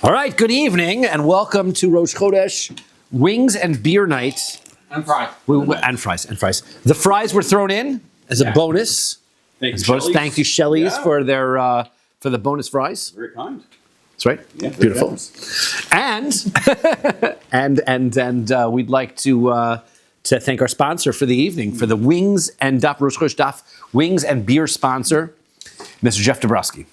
All right, good evening and welcome to Rosh Chodesh Wings and Beer Night. And fries. And fries. The fries were thrown in as a bonus. Thank you, Shelley's. Thank you, Shelley's, for their for the bonus fries. Very kind. That's right. Yeah, beautiful. And we'd like to thank our sponsor for the evening, for the Wings and Daf Rosh Chodesh Daf Wings and Beer sponsor, Mr. Jeff Dabrowski.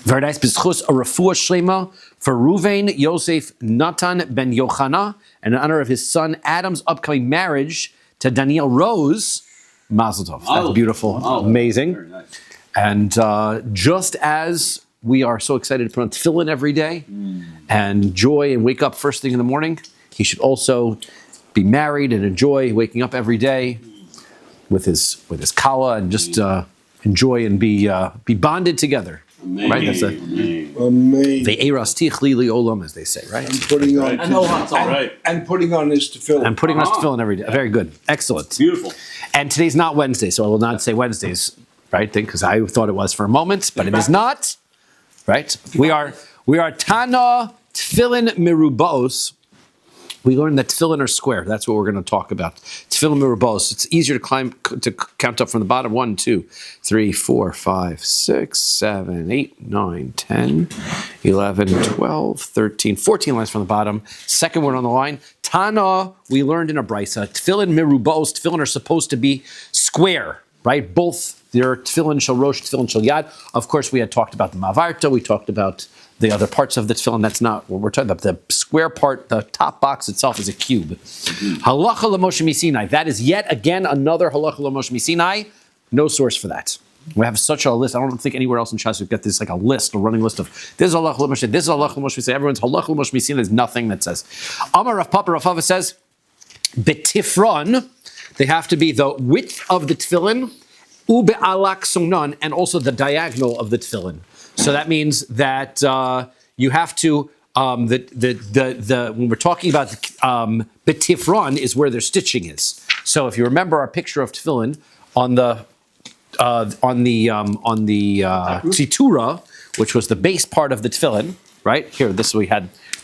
Very nice. B'zchus a refuah shlema for Ruvain Yosef Natan ben Yochana, and in honor of his son Adam's upcoming marriage to Danielle Rose. Mazel tov. That's beautiful. Amazing. Very nice. And just as we are so excited to put on tefillin every day and enjoy and wake up first thing in the morning, he should also be married and enjoy waking up every day with his kala and just enjoy and be bonded together. Amazing. Right? That's Amazing. the eras tichli li olam, as they say, right? And putting on And putting on his tefillin. And putting us tefillin every day. Very good. Excellent. Beautiful. And today's not Wednesday, so I will not say Wednesdays, right? Because I thought it was for a moment, but it is not. Right? We are Tana Tefillin Merubos. We learned that tefillin are square. That's what we're going to talk about. Tefillin Merubos. It's easier to count up from the bottom. 1, 2, 3, 4, 5, 6, 7, 8, 9, 10, 11, 12, 13, 14 lines from the bottom. Second word on the line. Tana, we learned in a brisa. Tefillin Merubos. Tefillin are supposed to be square, right? Both their tefillin shel rosh, tefillin shel yad. Of course, we had talked about the mavarta. We talked about the other parts of the tefillin. That's not what we're talking about. The square part, the top box itself is a cube. Halacha l'Moshe Misinai. That is yet again another halacha l'Moshe Misinai. No source for that. We have such a list. I don't think anywhere else in Shas we've got this like a list, a running list of this is halacha l'Moshe, this is halacha l'Moshe Misinai. Everyone's halacha l'Moshe Misinai. There's nothing that says. Amar Rav Papa Rav Hava says, betifron, they have to be the width of the tefillin, ube alak sunan, and also the diagonal of the tefillin. So that means that you have to when we're talking about betifron is where their stitching is. So if you remember our picture of tefillin on the tzitura, which was the base part of the tefillin, right here. This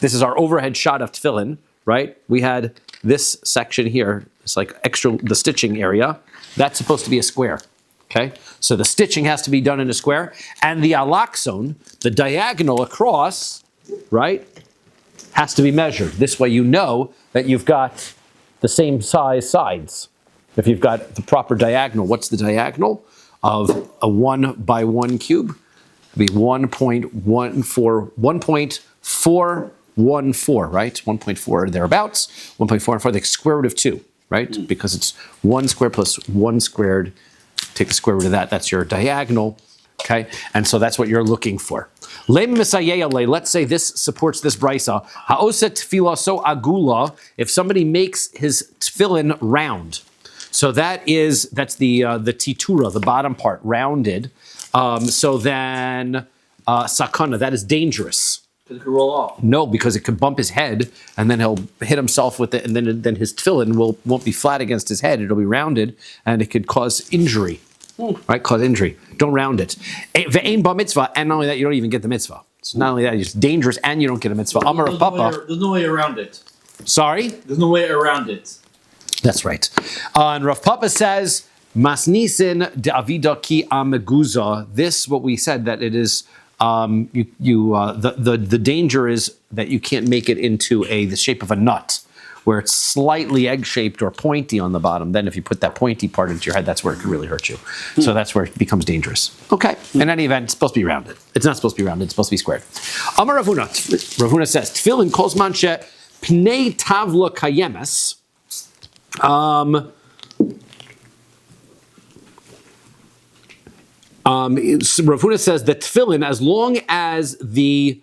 is our overhead shot of tefillin, right? We had this section here. It's like the stitching area. That's supposed to be a square. Okay, so the stitching has to be done in a square, and the alaxon, the diagonal across, right, has to be measured. This way you know that you've got the same size sides. If you've got the proper diagonal, what's the diagonal of a 1 by 1 cube? It'd be 1.414, right? 1.4 or thereabouts, 1.4 and the square root of 2, right? Because it's 1 squared plus 1 squared. Take the square root of that. That's your diagonal. Okay, and so that's what you're looking for. Let's say this supports this brisa. Ha'oset tefillah so agula. If somebody makes his tefillin round, so that's the titura, the bottom part, rounded. So then sakana, that is dangerous. Because it could roll off. No, because it could bump his head, and then he'll hit himself with it, and then his tefillin won't be flat against his head. It'll be rounded, and it could cause injury. Right? Cause injury. Don't round it. Ve'ein ba mitzvah, and not only that, you don't even get the mitzvah. It's not only that, it's dangerous, and you don't get a mitzvah. Amar Rav Papa. There's no way around it. Sorry? There's no way around it. That's right. And Rav Papa says, Masnisin de avida ki ameguza. This, what we said, that it is. The danger is that you can't make it into the shape of a nut, where it's slightly egg-shaped or pointy on the bottom. Then if you put that pointy part into your head, that's where it can really hurt you. So that's where it becomes dangerous. Okay. In any event, it's supposed to be rounded. It's not supposed to be rounded. It's supposed to be squared. Amar Ravuna. Ravuna says, Tefillin kozman she pnei tavla kayemes. Ravuna says that tefillin, as long as the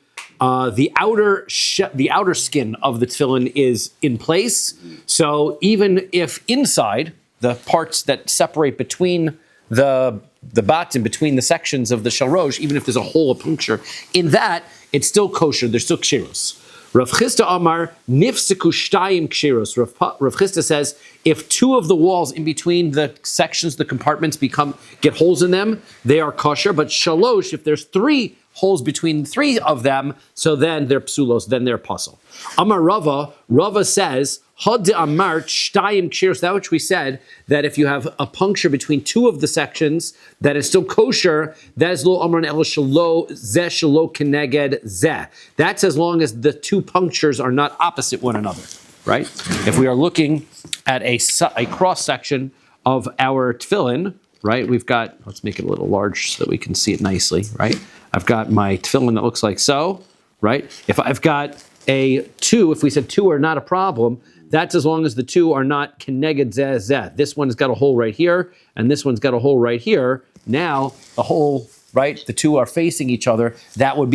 outer skin of the tefillin is in place, so even if inside the parts that separate between the batim, between the sections of the shel rosh, even if there's a hole, a puncture in that, it's still kosher. There's still ksheros. Rav Chisda Amar nifseku shtayim ksheros. Rav Chisda says if two of the walls in between the sections, the compartments get holes in them, they are kosher. But shalosh, if there's three holes between 3 of them, so then they're psulos, then they're puzzle. Amar Rava says, Had Amar Shtayim Kshiros, that which we said, that if you have a puncture between 2 of the sections that is still kosher, that is lo amran el shalo zeh shalo keneged zeh. That's as long as the 2 punctures are not opposite one another, right? If we are looking at a cross section of our tefillin, right? We've got, let's make it a little large so that we can see it nicely, right? I've got my tefillin that looks like so, right? If I've got a 2, if we said 2 are not a problem, that's as long as the 2 are not keneged zeh zeh. This one's got a hole right here, and this one's got a hole right here. Now the hole, right? The 2 are facing each other. That would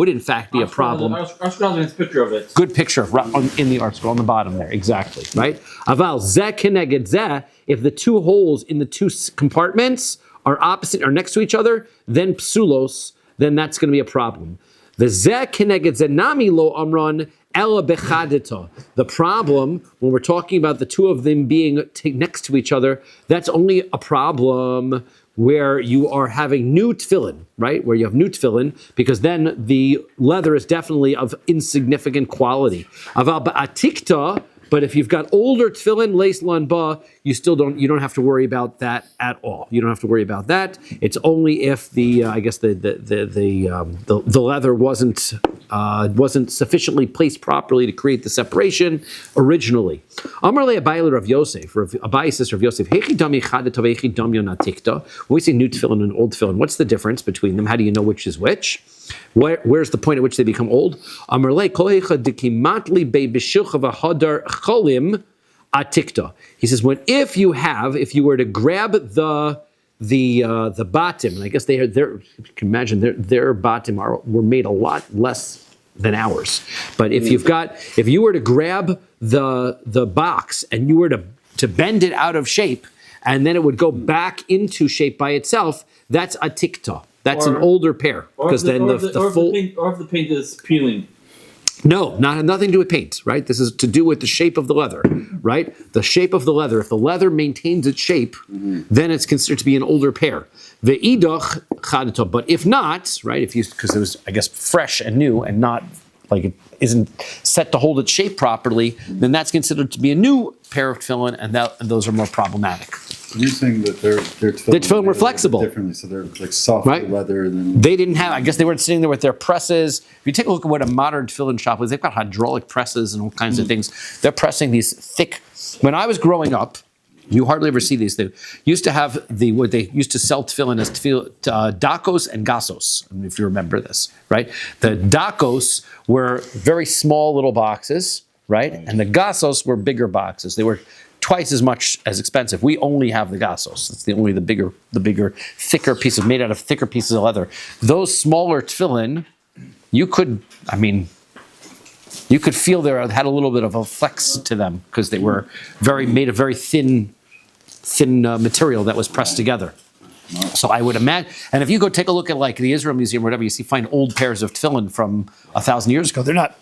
in fact be a problem. I'll scroll this picture of it. Good picture in the article on the bottom there, exactly, right? Aval zeh keneged zeh. If the 2 holes in the 2 compartments are opposite or next to each other, then psulos, then that's going to be a problem. The zeh keneged zeh nami lo amron ela bechadita. The problem when we're talking about the 2 of them being next to each other, that's only a problem where you are having new tefillin, right? Where you have new tefillin, because then the leather is definitely of insignificant quality. Aval ba'atikta. But if you've got older tefillin, leis lan ba, you don't have to worry about that at all. You don't have to worry about that. It's only if the leather wasn't sufficiently placed properly to create the separation originally. Amar le Abai Rav Yosef, Abai sister of Yosef, hechi dami chada tov hechi damyo natikta. When we say new tefillin and old tefillin, what's the difference between them? How do you know which is which? Where's the point at which they become old? He says, if you were to grab the batim, and I guess you can imagine their batim were made a lot less than ours. But if you were to grab the box and you were to bend it out of shape, and then it would go back into shape by itself, that's a tikta. That's an older pair, because then the paint is peeling. No, nothing to do with paint, right? This is to do with the shape of the leather, right? The shape of the leather. If the leather maintains its shape, then it's considered to be an older pair. The idach chadata, but if not, right? Because it was, I guess, fresh and new and not like it isn't set to hold its shape properly, then that's considered to be a new pair of tefillin, and those are more problematic. You're saying that their tefillin were flexible differently, so they're like soft right? leather. Than they didn't have. I guess they weren't sitting there with their presses. If you take a look at what a modern tefillin shop is, they've got hydraulic presses and all kinds of things. They're pressing these thick. When I was growing up, you hardly ever see these. They used to have what they used to sell tefillin as dakos and gasos. I mean, if you remember this, right? The dakos were very small little boxes, right? And the gasos were bigger boxes. They were twice as much as expensive. We only have the gasos. It's the bigger, thicker pieces made out of thicker pieces of leather. Those smaller tefillin, you could feel they had a little bit of a flex to them because they were made of very thin material that was pressed together. So I would imagine, and if you go take a look at like the Israel Museum or whatever, you find old pairs of tefillin from 1,000 years ago. They're not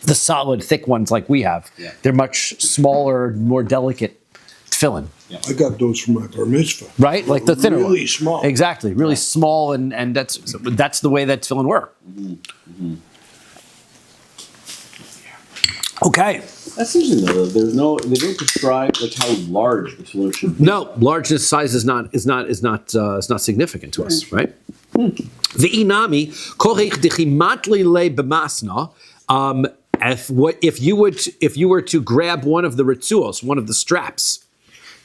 the solid, thick ones like we have. Yeah. They're much smaller, more delicate tefillin. I got those from my bar mitzvah. Right? Like the thinner Really one. small. Exactly. Really small, and that's the way that tefillin were. Okay. That's interesting though. They don't describe like how large the tefillin should be. No, largeness, size is not significant to us, right? The inami korech dechimatli le b'masna. If you were to grab one of the ritzuos, one of the straps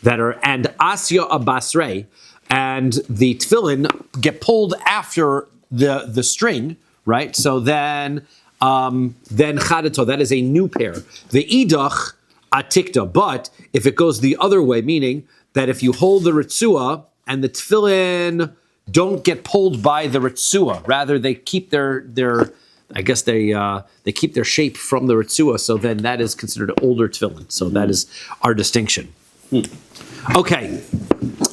that are and asya abasrei, and the tefillin get pulled after the string, right? So then chadato, that is a new pair. The idach atikta, but if it goes the other way, meaning that if you hold the ritzua and the tefillin don't get pulled by the ritzua, rather they keep their I guess they keep their shape from the ritzua, so then that is considered an older tefillin. So that is our distinction. Okay,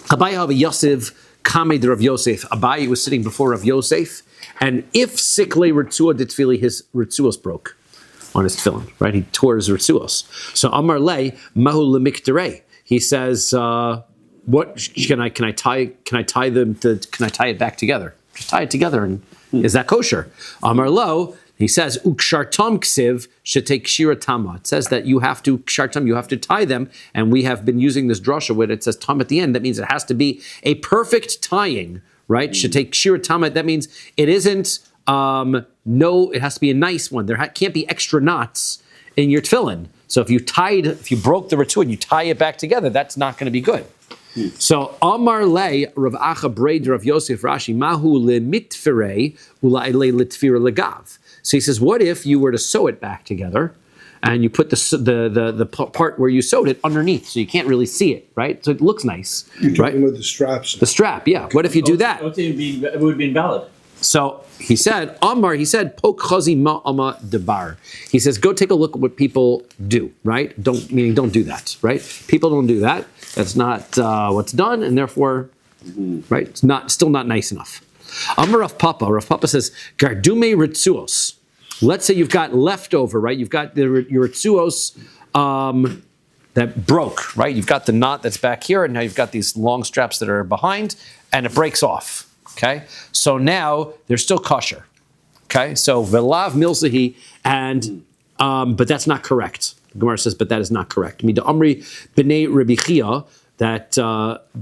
Abai Yosef Kamed Rav Yosef. Abai was sitting before Rav Yosef, and if sikle ritzua ditfili, his ritzuos broke on his tefillin, right? He tore his ritzuos. So Amar Le Mahu Lemikterei. He says, "What can I tie it back together? Just tie it together, and Is that kosher? Amar lo, he says, ukshartam ksiv shetei kshira tama. It says that you have to, kshartam, you have to tie them, and we have been using this drasha where it says tam at the end. That means it has to be a perfect tying, right? Shetei kshira tama, that means it isn't, it has to be a nice one. There can't be extra knots in your tefillin. So if you broke the ritzua and you tie it back together, that's not going to be good. So Amar le Rav Acha Braid Rav Yosef Rashi Mahu le mitfirei ula le litfira legav. So he says, what if you were to sew it back together, and you put the part where you sewed it underneath, so you can't really see it, right? So it looks nice, You're right? talking about the straps. The strap, yeah. What if you do that? It would be invalid. So he said, Amar, Pok chazi ma'ama debar. He says, go take a look at what people do, right? Don't do that, right? People don't do that. That's not what's done, and therefore, right? It's still not nice enough. Amar Rav Papa says, Gardume ritzuos. Let's say you've got leftover, right? You've got your ritzuos that broke, right? You've got the knot that's back here, and now you've got these long straps that are behind, and it breaks off. Okay, so now they're still kosher. Okay, so velav milsahi, and but that's not correct. The Gemara says, but that is not correct. Mida amri b'nei Rabbi Chia, that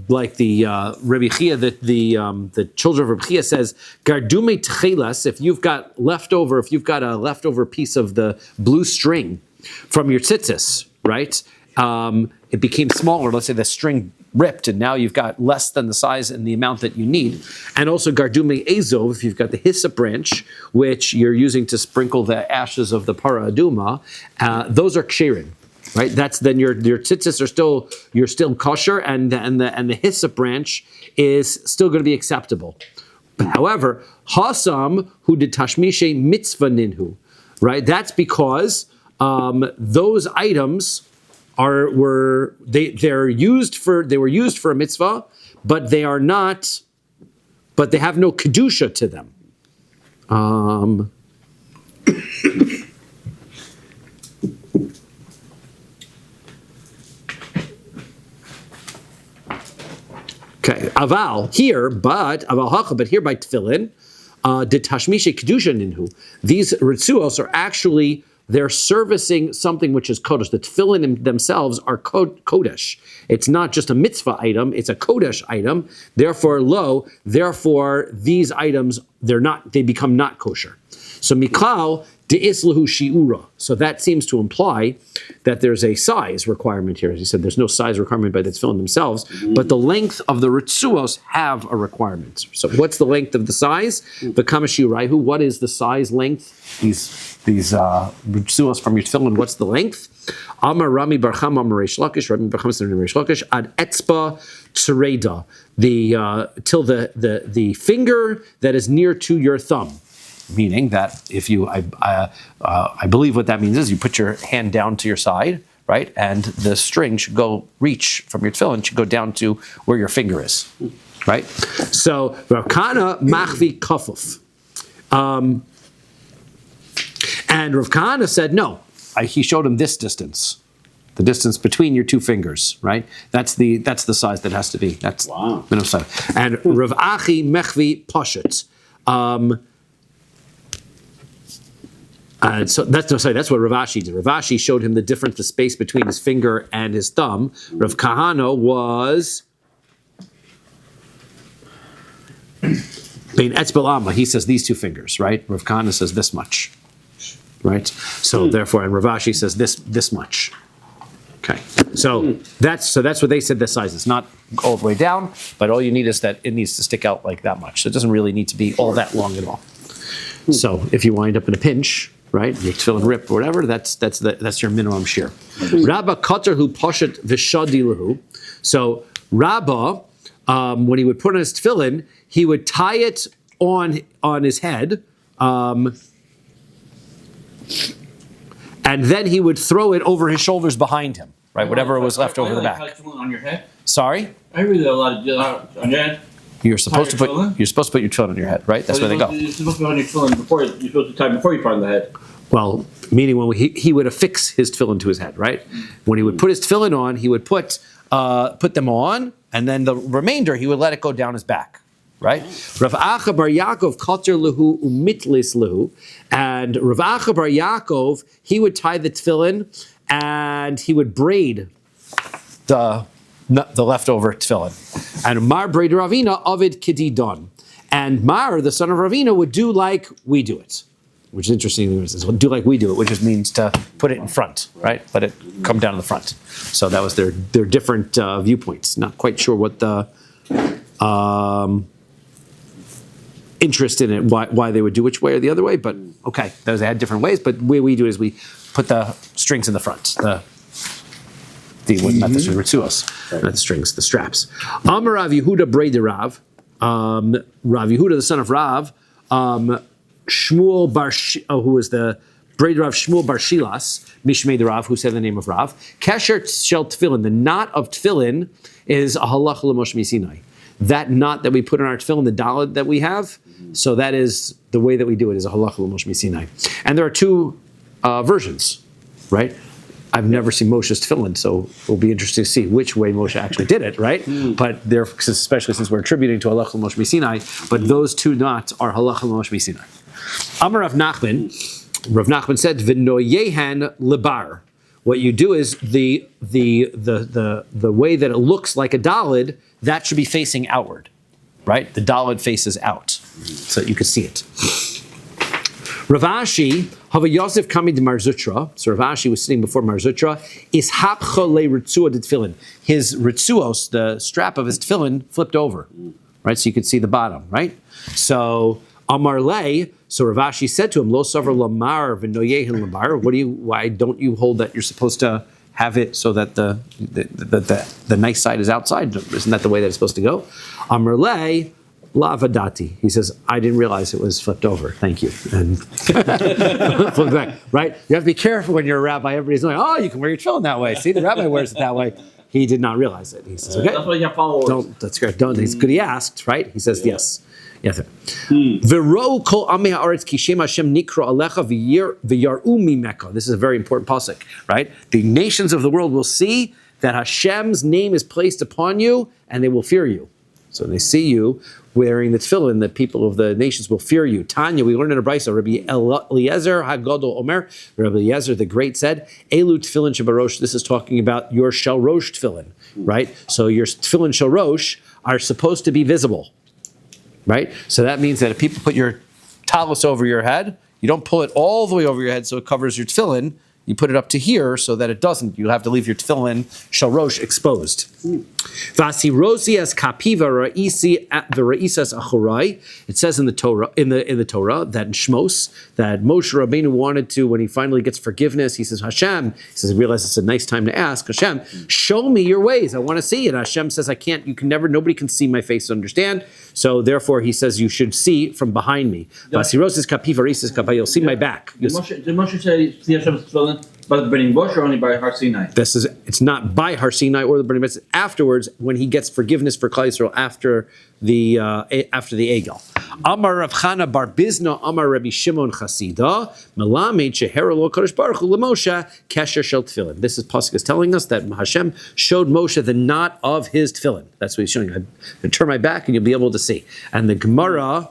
like the Rabbi Chia, that the children of Rabbi Chia says, gardume tchelas. If you've got a leftover piece of the blue string from your tzitzis, right? It became smaller. Let's say the string ripped, and now you've got less than the size and the amount that you need. And also gardume ezov, if you've got the hyssop branch, which you're using to sprinkle the ashes of the para aduma, those are ksherim, right? That's then your tzitzis you're still kosher, and the hyssop branch is still going to be acceptable. However, hasam who did tashmishe mitzvah ninhu, right? That's because those items were used for a mitzvah, but they have no kedusha to them. Okay, aval here, but here by tefillin, the tashmishe kedusha ninhu. These ritzuos are actually, they're servicing something which is kodesh. The tefillin themselves are kodesh. It's not just a mitzvah item; it's a kodesh item. Therefore, these items they become not kosher. So mikal deislahu shiura. So that seems to imply that there's a size requirement here. As he said, there's no size requirement by the tefillin themselves, but the length of the ritzuos have a requirement. So what's the length of the size? The kamashiuraihu. What is the size length? These ritzuos from your tefillin. What's the length? Amar Rami Barcham Amar Reish Lakish. Rami Barcham said Reish Lakish ad etzba tzereda. Till the finger that is near to your thumb. Meaning that if you, I believe what that means is you put your hand down to your side, right, and the string should reach from your tefillin, should go down to where your finger is, right? So Rav Kahana machvi kafuf, and Rav Kahana said no. He showed him this distance, the distance between your two fingers, right? That's the size that has to be. That's minimum size. And Rav Achi mechvi poshet. So that's what Rav Ashi did. Rav Ashi showed him the space between his finger and his thumb. Rav Kahana was bein etzbel amma. He says these two fingers, right? Rav Kahana says this much, right? So therefore, and Rav Ashi says this much. Okay, so that's what they said the size is. Not all the way down, but all you need is that it needs to stick out like that much. So it doesn't really need to be all that long at all. So if you wind up in a pinch, right, your tefillin rip or whatever, that's your minimum shear. Rabba Kater hu poshet v'shadi lahu. So Rabba, when he would put on his tefillin, he would tie it on his head, and then he would throw it over his shoulders behind him, right, whatever was left over the back. On your head? Sorry? I read a lot on your head. You're supposed to put your tefillin on your head, right? That's where they go. You're supposed to put on your tefillin you're supposed to tie before you put on the head. Well, meaning when he would affix his tefillin to his head, right? When he would put his tefillin on, he would put them on, and then the remainder he would let it go down his back, right? Rav Acha bar Yaakov kater lehu umitlis lehu, and Rav Acha bar Yaakov, he would tie the tefillin and he would braid the leftover tefillin. And Mar braid Ravina Ovid Kididon. And Mar, the son of Ravina, would do like we do it. Which is interesting. It says, do like we do it, which just means to put it in front, right? Let it come down to the front. So that was their different viewpoints. Not quite sure what the interest in it, why they would do which way or the other way, but okay, they had different ways. But the way we do it is we put the strings in the front, not the ritzuos, not the strings, the straps. Amar Rav Yehuda Brei Rav, Rav Yehuda, the son of Rav, Shmuel Bar, who was the Brei Rav Shmuel Bar Shilas, Mishmei the Rav, who said the name of Rav. Kesher shel tefillin, the knot of tefillin is a halacha l'Moshe Sinai. That knot that we put in our tefillin, the dalet that we have, so that is the way that we do it, is a halacha l'Moshe Sinai. And there are two versions, right? I've never seen Moshe's tefillin, so it'll be interesting to see which way Moshe actually did it, right? But there, especially since we're attributing to halacha l'Moshe Sinai, but those two knots are halacha l'Moshe Sinai. Amar Rav Nachman said, "V'noyehan lebar." What you do is the way that it looks like a dalid, that should be facing outward, right? The dalid faces out, so that you can see it. Rav Ashi, Hava Yosef coming to Marzutra. So Rav Ashi was sitting before Marzutra. Is hapcha le ritzua de tefillin. His ritzuos, the strap of his tefillin, flipped over, right? So you could see the bottom, right? So Amar le. So Rav Ashi said to him, Lo savar lamar v'noyehin lamar. Why don't you hold that you're supposed to have it so that the nice side is outside? Isn't that the way that it's supposed to go? Amar le. Lavadati. He says, I didn't realize it was flipped over. Thank you. And flip back, right? You have to be careful when you're a rabbi. Everybody's like, oh, you can wear your tefillin that way. See, the rabbi wears it that way. He did not realize it. He says, okay. That's why you have followers. Don't, that's great. Don't. It's good he asked, right? He says, yes. Yes. V'ro kol amei haaretz ki shem Hashem nikra alecha v'yaru mimeka. This is a very important pasuk, right? The nations of the world will see that Hashem's name is placed upon you, and they will fear you. So when they see you wearing the tefillin, the people of the nations will fear you. Tanya, we learned in a brisa, Rabbi Eliezer Hagadol Omer, Rabbi Eliezer the Great said, Elu tefillin shebarosh, this is talking about your shel rosh tefillin, right? So your tefillin shel rosh are supposed to be visible, right? So that means that if people put your talis over your head, you don't pull it all the way over your head so it covers your tefillin. You put it up to here so that it doesn't. You'll have to leave your tefillin shel rosh exposed. Vasirosi as kapiva ra'isi the ra'isas achorai. It says in the Torah, in the Torah, that in Shmos, that Moshe Rabbeinu wanted to, when he finally gets forgiveness, he says, Hashem, he says, I realize it's a nice time to ask, Hashem, show me your ways. I want to see it. Hashem says, I can't, you can never, nobody can see my face to understand. So therefore, he says, you should see from behind me. Vasirosis kapiva ra'isas kapiva, you'll see my back. Did Moshe say, see Hashem's tefillin by the burning bush or only by Har Sinai? It's not by Har Sinai or the burning bush. It's afterwards when he gets forgiveness for Klal Yisrael after the Egel. Amar Rav Chana bar Bizna, Amar Rabbi Shimon Chasida, Melamed Shehera Lo Kadosh Baruch Hu LeMoshe Kesher Shel Tefillin. This is pasuk is telling us that Hashem showed Moshe the knot of his tefillin. That's what he's showing you. I turn my back and you'll be able to see. And the Gemara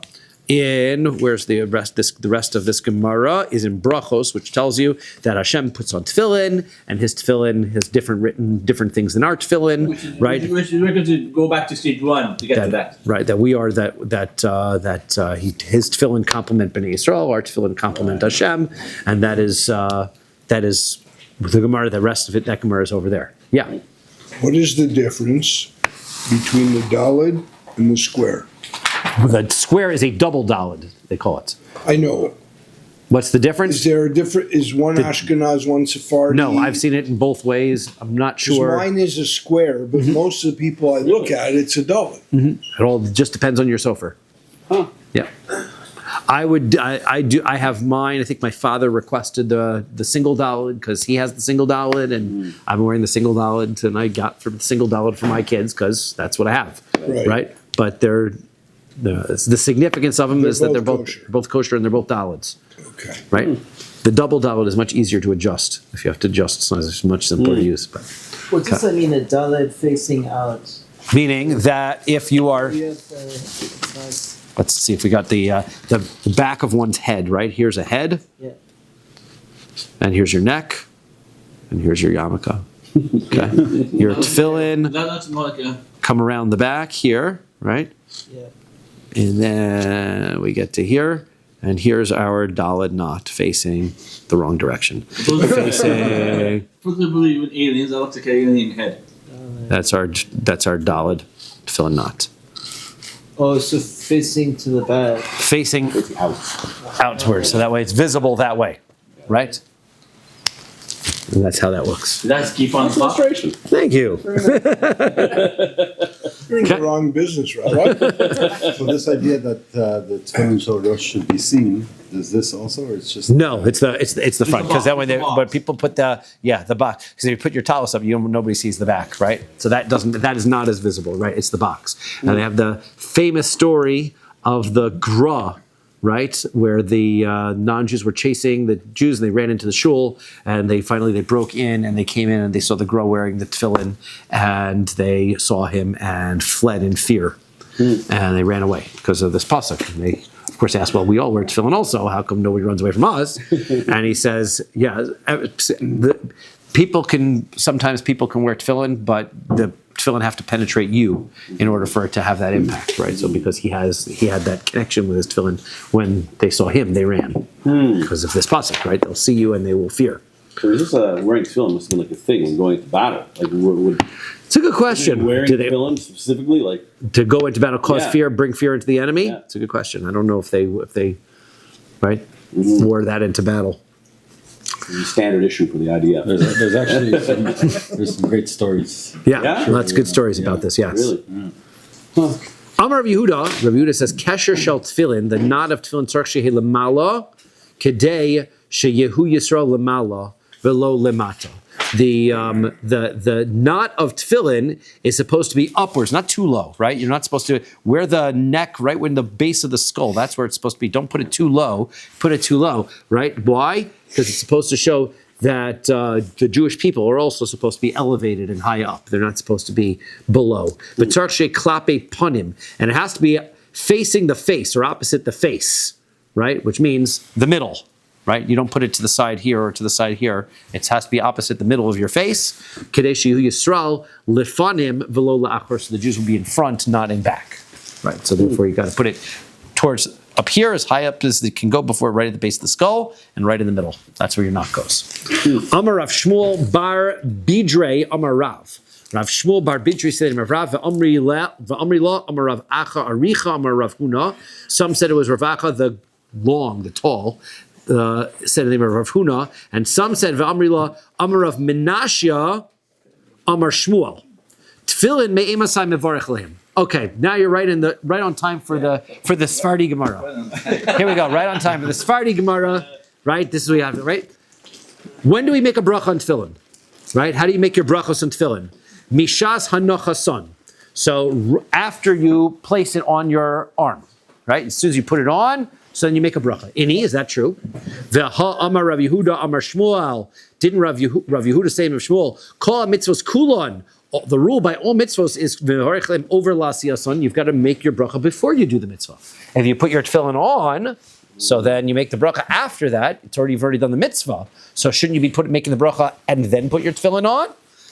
where's the rest? The rest of this Gemara is in Brachos, which tells you that Hashem puts on tefillin, and his tefillin has different things than our tefillin, right? Which is we're going to go back to stage one to get to that. Right, that we are his tefillin complement Bnei Yisrael, our tefillin complement Hashem, and that is the Gemara. The rest of it, that Gemara is over there. Yeah. What is the difference between the dalid and the square? The square is a double dalid, they call it. I know. What's the difference? Is there a different? Is one Ashkenaz, one Sephardi? No, I've seen it in both ways. I'm not sure. Mine is a square, but most of the people I look at, it's a dalid. It all just depends on your sofer. Huh. Yeah. I have mine. I think my father requested the single dalid because he has the single dalid, and I'm wearing the single dalid, and I got the single dalid for my kids because that's what I have. Right? But the significance of them is that they're both kosher and they're both dalids. Okay. Right? The double dalid is much easier to adjust. If you have to adjust, it's not as much simpler to use. But What does that mean, a dalid facing out? Meaning that if you are, let's see if we got the back of one's head, right? Here's a head, and here's your neck, and here's your yarmulke. Okay, your tefillin That's more like a. come around the back here, right? Yeah. And then we get to here, and here's our daled knot facing the wrong direction. Facing, For the believe in aliens, that looks like an alien head. that's our daled tefillin knot. Oh, so facing to the back. Facing outward, so that way it's visible that way, right? And that's how that looks. That's keep on spot. Illustration. Thank you. You're in the wrong business, right? So this idea that the tefillin shel rosh should be seen, is this also, or it's just? No, it's the front, because that way the box. when people put the box, because if you put your talus up, nobody sees the back, right? So that is not as visible, right? It's the box, and they have the famous story of the gra, right, where the non-Jews were chasing the Jews, and they ran into the shul, and they finally broke in, and they came in, and they saw the gra wearing the tefillin, and they saw him and fled in fear, and they ran away because of this pasuk. And they, of course, asked, "Well, we all wear tefillin also. How come nobody runs away from us?" And he says, "Yeah, sometimes people can wear tefillin, but the tefillin have to penetrate you in order for it to have that impact, right? So because he had that connection with his tefillin, when they saw him, they ran because of this pasuk, right? They'll see you and they will fear." So is this wearing tefillin must have been like a thing when going to battle? Like would It's a good question. wearing Did they, tefillin specifically like? to go into battle, cause Yeah. fear, bring fear into the enemy? Yeah. It's a good question. I don't know if they right wore that into battle. Standard issue for the IDF. There's actually some great stories. Yeah, Yeah? lots of good stories about this. Yes. Really? Amar Rav Yehuda. Rav Yehuda says, "Kesher shel tefillin, the knot of tefillin tzarich shehe lemala, kedei sheyehu Yisrael lemala velo lemata." The knot of tefillin is supposed to be upwards, not too low, right? You're not supposed to wear the neck right when the base of the skull. That's where it's supposed to be. Don't put it too low. Put it too low, right? Why? Because it's supposed to show that the Jewish people are also supposed to be elevated and high up. They're not supposed to be below. But tzarich klape panim, and it has to be facing the face or opposite the face, right? Which means the middle. Right? You don't put it to the side here or to the side here. It has to be opposite the middle of your face. Kedei shehu Yisrael lefanim velo la'achor. So the Jews will be in front, not in back. Right? So therefore you got to put it towards up here, as high up as it can go, before right at the base of the skull, and right in the middle. That's where your knot goes. Amar Rav Shmuel bar Bidrei Amar Rav. Rav Shmuel bar Bidrei said to Rav v'amri la Amar Rav Acha Aricha Amar Rav Huna. Some said it was Rav Acha the long, the tall. Said the name of Rav Huna, and some said V'amrila Amar Rav Menachos Amar Shmuel. Tefillin me'emasai mevarech lehem. Okay, now you're right on time for the Sephardi Gemara. Here we go, right on time for the Sephardi Gemara. Right, this is what we have. Right, when do we make a bracha on tefillin? Right, how do you make your brachos on tefillin? Mishas hanochason. So after you place it on your arm, right? As soon as you put it on. So then you make a bracha. Ini, is that true? Ve'ha amar Rav Yehuda amar Shmuel. Didn't Rav Yehuda say of Shmuel? Kol mitzvos kulon. The rule by all mitzvos is v'horechem over lasiyason. You've got to make your bracha before you do the mitzvah. If you put your tefillin on, so then you make the bracha after that. You've already done the mitzvah. So shouldn't you be making the bracha and then put your tefillin on?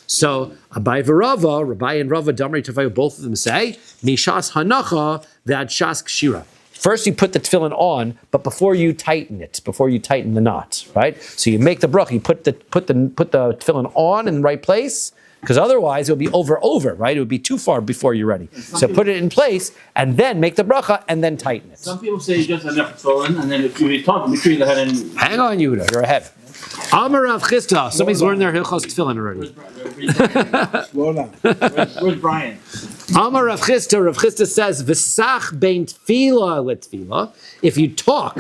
So Abai v'Rava, Rabbi and Rava, Damri Tavayu, both of them say mishas hanacha that shas kshira. First, you put the tefillin on, but before you tighten the knot, right? So you make the bracha, you put the tefillin on in the right place, because otherwise it would be over, right? It would be too far before you're ready. So put it in place, and then make the bracha, and then tighten it. Some people say just enough tefillin, and then if you talk between the head and. Hang on, Yehuda, you're ahead. Amar Rav Chisda. Somebody's learned their hilchos tefillin already. Slow down. Where's Brian? Amar Rav Chisda says, V'sach bein tefila letefila. If you talk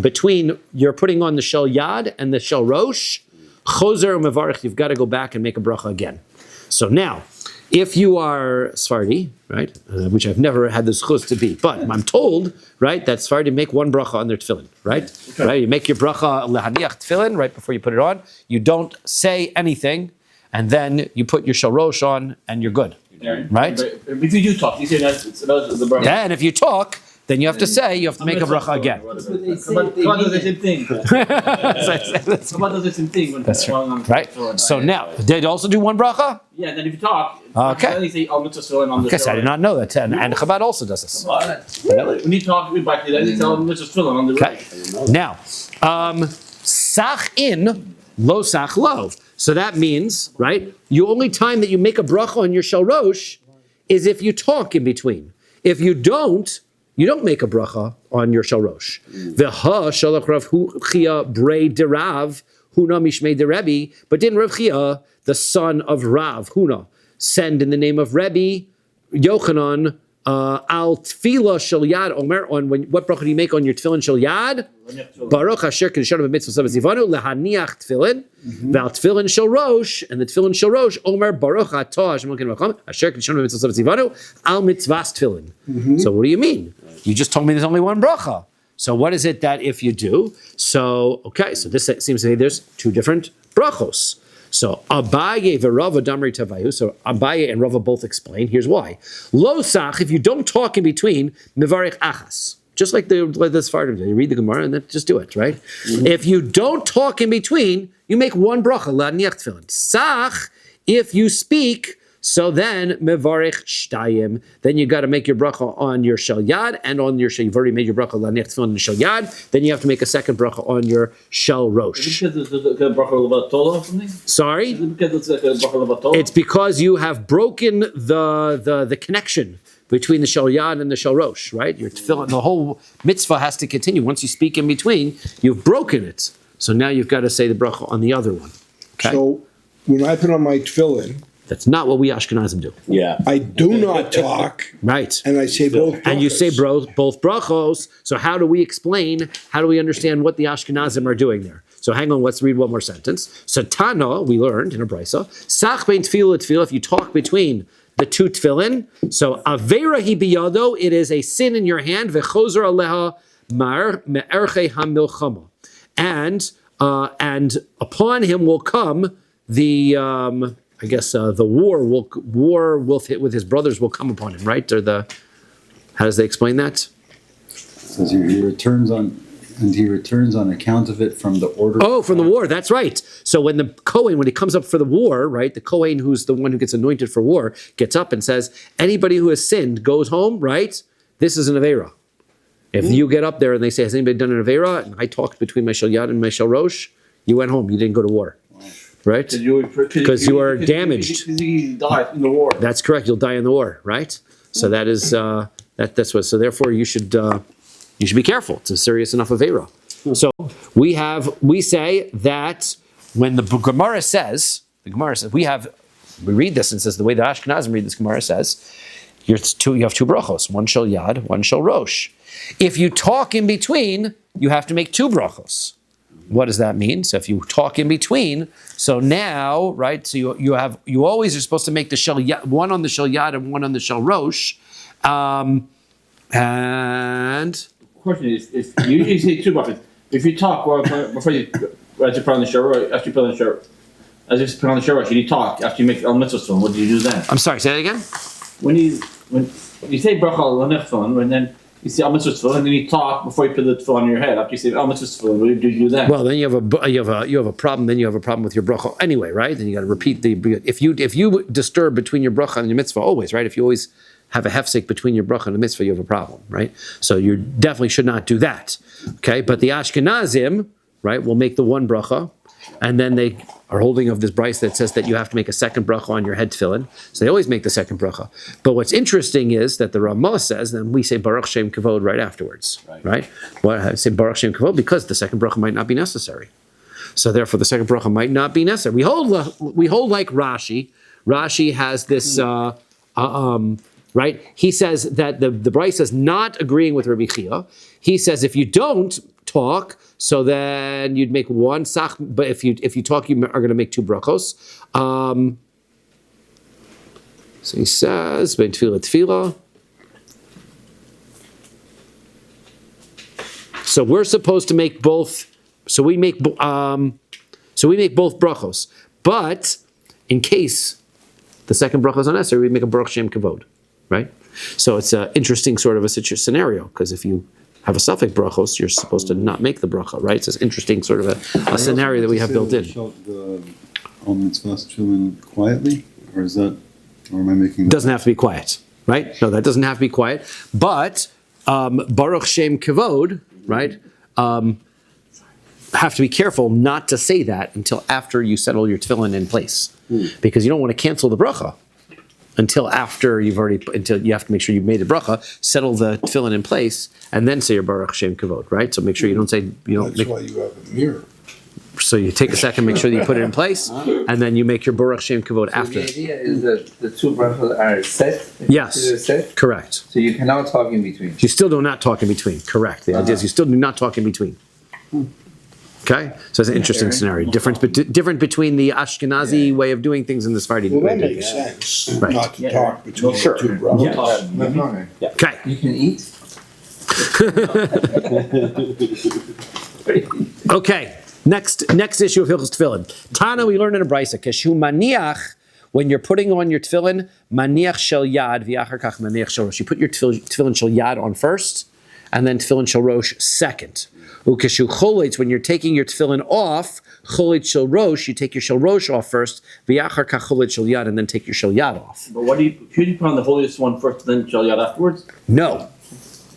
between you're putting on the shel yad and the shel rosh, chozer u'mevarich, you've got to go back and make a bracha again. So now, if you are Sephardi, right, which I've never had the zchus to be, but I'm told, right, that Sephardi make one bracha on their tefillin, right? Okay. Right, you make your bracha lehaniach tefillin right before you put it on. You don't say anything, and then you put your shel rosh on, and you're good. Right? If you do talk, you say it's about the bracha. Yeah, and if you talk, then you have to say, you have to make a bracha again. Kabbalah does the same thing. Kabbalah does the same thing. When That's on right. So now, did you also do one bracha? Yeah, then if you talk, Okay. then you say al mitzvah and on the Guess I did not know that. And Chabad also does this. When you talk, we back to that. You tell mitzvah on the Okay. Now, sach in, lo sach lo. So that means, right, the only time that you make a bracha on your shel rosh is if you talk in between. If you don't make a bracha on your shel rosh. V'ha shalach Rav Chia brei de Rav Huna mishmei de Rebbe, but didn't Rav Chia, the son of Rav Huna, send in the name of Rebbe Yochanan al tefillah shel yad omer, on what bracha do you make on your tefillin shel yad? Baruch asher kedeshanu b'mitzvah zivanu lehaniach tefillin v'al tefillin shel rosh, and the tefillin shel rosh omer baruch atah Hashem Elokeinu v'cham asher kedeshanu b'mitzvah zivanu al mitzvahs tefillin. So what do you mean? You just told me there's only one bracha. So what is it that if you do? So this seems to me there's two different brachos. So Abaye v'Rava damri tavayu. So Abaye and Rava both explain. Here's why. Lo sach, if you don't talk in between, mevarich achas. Just like this part of it. You read the Gemara and then just do it, right? If you don't talk in between, you make one bracha, la'niach tefillin. Sach, if you speak, so then mevarich shtayim. Then you got to make your bracha on your shel yad and on your shel. You've already made your bracha la'niach tefillin and shel yad. Then you have to make a second bracha on your shel rosh. Is it because it's a bracha about Torah or something? Sorry? Is it because it's like a bracha about Torah? It's because you have broken the connection between the shel yad and the shel rosh, right? Your tefillin, the whole mitzvah has to continue. Once you speak in between, you've broken it. So now you've got to say the bracha on the other one. Okay? So when I put on my tefillin, That's not what we Ashkenazim do. Yeah. I do not talk, Right. and I say both. And you say brachos. both brachos. So how do we understand what the Ashkenazim are doing there? So hang on, let's read one more sentence. So Tana, we learned in a brisa, Sach bein tefillah tefillah, if you talk between the two tefillin, so Avera hi biyado, it is a sin in your hand, vechozer aleha me'erche hamilchama. And upon him will come the, the war with his brothers will come upon him, right? How does they explain that? It says here, he returns on account of it from the order. Oh, from the war, that's right. So when the Kohen, when he comes up for the war, right, the Kohen, who's the one who gets anointed for war, gets up and says, anybody who has sinned goes home, right? This is an Avera. If you get up there and they say, has anybody done an Avera? And I talked between my Shel Yad and my Shel Rosh, you went home, you didn't go to war. Right? Because you are damaged. Because you died in the war. That's correct, you'll die in the war, right? So that is, that's what, so therefore you should be careful. It's a serious enough Avera. So we say that when the Gemara says, we read this and says the way the Ashkenazim read this Gemara says, you have two brachos, one shel yad, one shel rosh. If you talk in between, you have to make two brachos. What does that mean? So if you talk in between, so now, right? So you always are supposed to make the shel yad, one on the shel yad and one on the shel rosh, and Question is, you usually say two brachas. If you talk before you as you put on the shor, after you put on the shor, as you put on the shor, you talk after you make al mitzvah. What do you do then? I'm sorry, say that again. When you say bracha al nechfon, and then you say al mitzvah, and then you talk before you put the tefillin on your head. After you say al mitzvah, what do you do then? Well, then you have a problem. Then you have a problem with your bracha anyway, right? Then you got to repeat if you disturb between your bracha and your mitzvah always, right? If you always have a hefsek between your bracha and the mitzvah, you have a problem, right? So you definitely should not do that, okay? But the Ashkenazim, right, will make the one bracha, and then they are holding of this brice that says that you have to make a second bracha on your head tefillin. So they always make the second bracha. But what's interesting is that the Ramah says, then we say Baruch Shem Kavod right afterwards, right? Why I say Baruch Shem Kavod? Because the second bracha might not be necessary. So therefore, the second bracha might not be necessary. We hold like Rashi. Rashi has this. Right? He says that the brice is not agreeing with Rabbi Chia. He says if you don't talk, so then you'd make one sach, but if you talk, you are going to make two brachos. So he says, ben tefillah tefillah. So we're supposed to make both. So we make both brachos, but in case the second bracha is unnecessary. We make a baruch shem kavod, right? So it's an interesting sort of a scenario, because if you have a suffix brachos, you're supposed to not make the bracha, right? It's this interesting sort of a scenario that we have built in. The all mitzvahs children quietly, or is that, or am I making? It doesn't have to be quiet, right? No, that doesn't have to be quiet. But baruch shem kavod, right? Have to be careful not to say that until after you settle your tefillin in place, because you don't want to cancel the bracha until after until you have to make sure you've made the bracha, settle the tefillin in place, and then say your baruch shem kavod, right? So make sure you don't say, That's why you have a mirror. So you take a second, make sure that you put it in place, and then you make your baruch shem kavod after. The idea is that the two brachos are set. Yes, Set, correct. so you cannot talk in between. You still do not talk in between. Correct. The idea is you still do not talk in between. Okay, so it's an interesting scenario. Different between the Ashkenazi way of doing things and the Sephardi Well, way that of doing makes things. sense, Right. not to talk between the two Yeah. brothers. Okay. You can eat. Okay. Next issue of Hilchos Tefillin. Tana, we learned in a brisa. Keshu maniach, when you're putting on your tefillin, maniach shel yad v'achar kach maniach shel rosh. You put your tefillin shel yad on first, and then tefillin shel rosh second. Ukeshu choletz, when you're taking your tefillin off, choletz shel rosh, you take your shel rosh off first, v'achar kach choletz shel yad, and then take your shel yad off. But should you put on the holiest one first, then shel yad afterwards? No.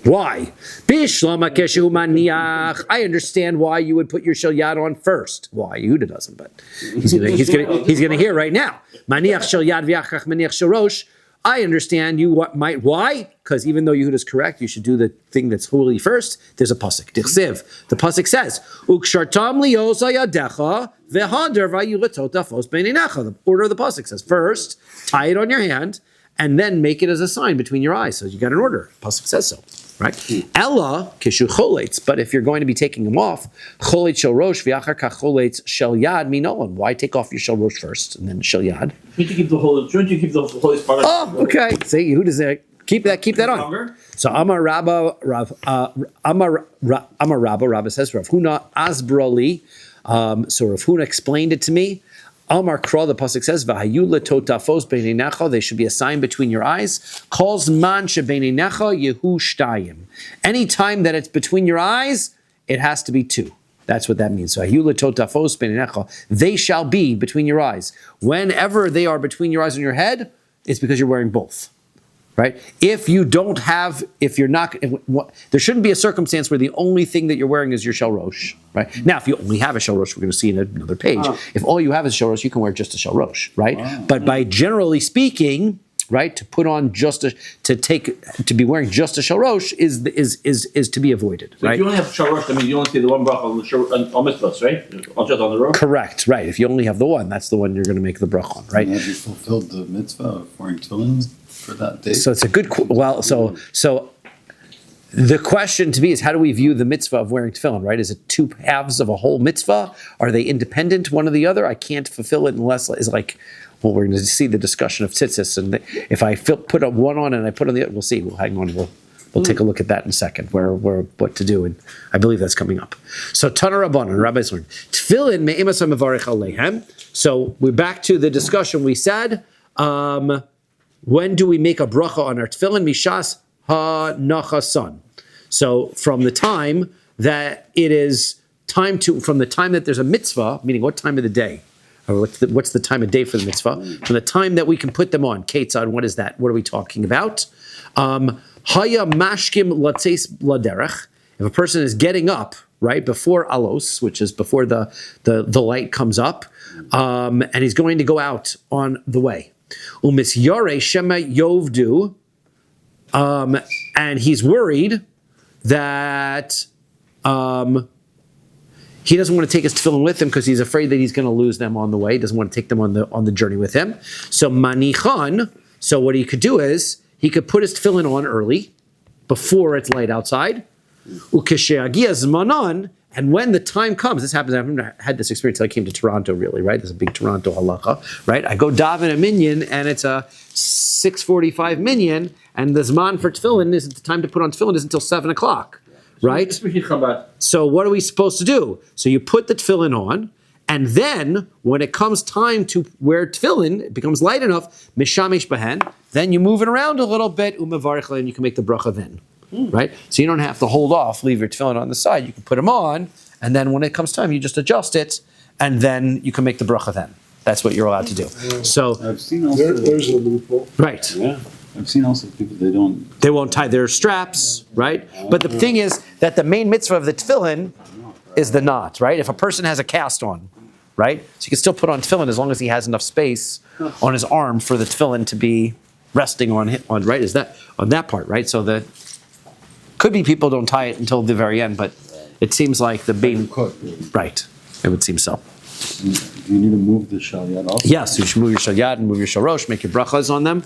Why? Bishlama keshu maniach. I understand why you would put your shel yad on first. Why? Yehuda doesn't, but he's gonna hear right now. Maniach shel yad v'achach maniach shel rosh. I understand you might. Why? Because even though Yehuda is correct, you should do the thing that's holy first. There's a pasuk. Dichsiv. The pasuk says, "Ukshartam lios ayadecha v'hader vayulatot dafos beinenecha." The order of the pasuk says, first tie it on your hand, and then make it as a sign between your eyes. So you got an order. Pasuk says so. Right? Ella kishu choletz. But if you're going to be taking them off, choletz shel rosh v'achar kach choletz shel yad minolan. Why take off your shel rosh first and then shel yad? Shouldn't you keep the holiest part? Oh, okay. See, who does that? Keep that on. Longer? So Amar Rabba, Rabba says, Rav Huna Asbrali. So Rav Huna explained it to me. Amar Kra, the pasuk says, "V'hayu letotafos beinenecha." They should be a sign between your eyes. Calls man shebeinenecha yehu shtayim. Any time that it's between your eyes, it has to be two. That's what that means. So hayu letotafos beinenecha. They shall be between your eyes. Whenever they are between your eyes and your head, it's because you're wearing both. Right? If you're not, there shouldn't be a circumstance where the only thing that you're wearing is your shel rosh. Right? Now, if you only have a shel rosh, we're going to see in another page. If all you have is shel rosh, you can wear just a shel rosh. Right? But by generally speaking, right, to put on to be wearing just a shel rosh is to be avoided. So right? if you only have shel rosh, that means you only see the one bracha on mitzvahs, right? On just on the road. Correct. Right. If you only have the one, that's the one you're going to make the bracha on. Right? And have you fulfilled the mitzvah of wearing tefillin for that day? So it's a good. So the question to me is, how do we view the mitzvah of wearing tefillin? Right? Is it two halves of a whole mitzvah? Are they independent one of the other? I can't fulfill it unless it's like. Well, we're going to see the discussion of tzitzis, and if I put one on and I put on the other, we'll see. We'll hang on. We'll take a look at that in a second. Where what to do, and I believe that's coming up. So Tana Rabbanan, rabbis learn tefillin me'emas ha'mevarech aleihem. So we're back to the discussion we said. When do we make a bracha on our tefillin? Mishas ha'nachasan. So from the time that it is from the time that there's a mitzvah, meaning what time of the day? Or what's the time of day for the mitzvah? From the time that we can put them on. Ketzad, what is that? What are we talking about? Haya mashkim latzeis laderech. If a person is getting up, right, before alos, which is before the light comes up, and he's going to go out on the way. Umisyare shema yovdu, and he's worried that he doesn't want to take his tefillin with him because he's afraid that he's going to lose them on the way. He doesn't want to take them on the journey with him. So manichan. So what he could do is he could put his tefillin on early, before it's light outside. Ukesheagia zmanan. And when the time comes, this happens. I've had this experience until I came to Toronto. Really, right? There's a big Toronto halacha, right? I go daven a minyan, and it's a 6:45 minyan, and the zman for tefillin isn't the time to put on tefillin is until 7:00. Right? So what are we supposed to do? So you put the tefillin on, And then, when it comes time to wear tefillin, it becomes light enough, mishamish behen, then you move it around a little bit, umavarich, and you can make the bracha then. Right? So you don't have to hold off, leave your tefillin on the side. You can put them on, and then when it comes time, you just adjust it, and then you can make the bracha then. That's what you're allowed to do. So, I've seen also. There's a loophole. right. Yeah. I've seen also people They won't tie their straps, right? But the thing is that the main mitzvah of the tefillin is the knot, right? If a person has a cast on, right? So you can still put on tefillin as long as he has enough space on his arm for the tefillin to be resting on, right? Is that on that part, right? So the could be people don't tie it until the very end, but it seems like the main, right? It would seem so. Do you need to move the shalyat off? Yes, you should move your shalyat and move your shorosh, make your brachas on them,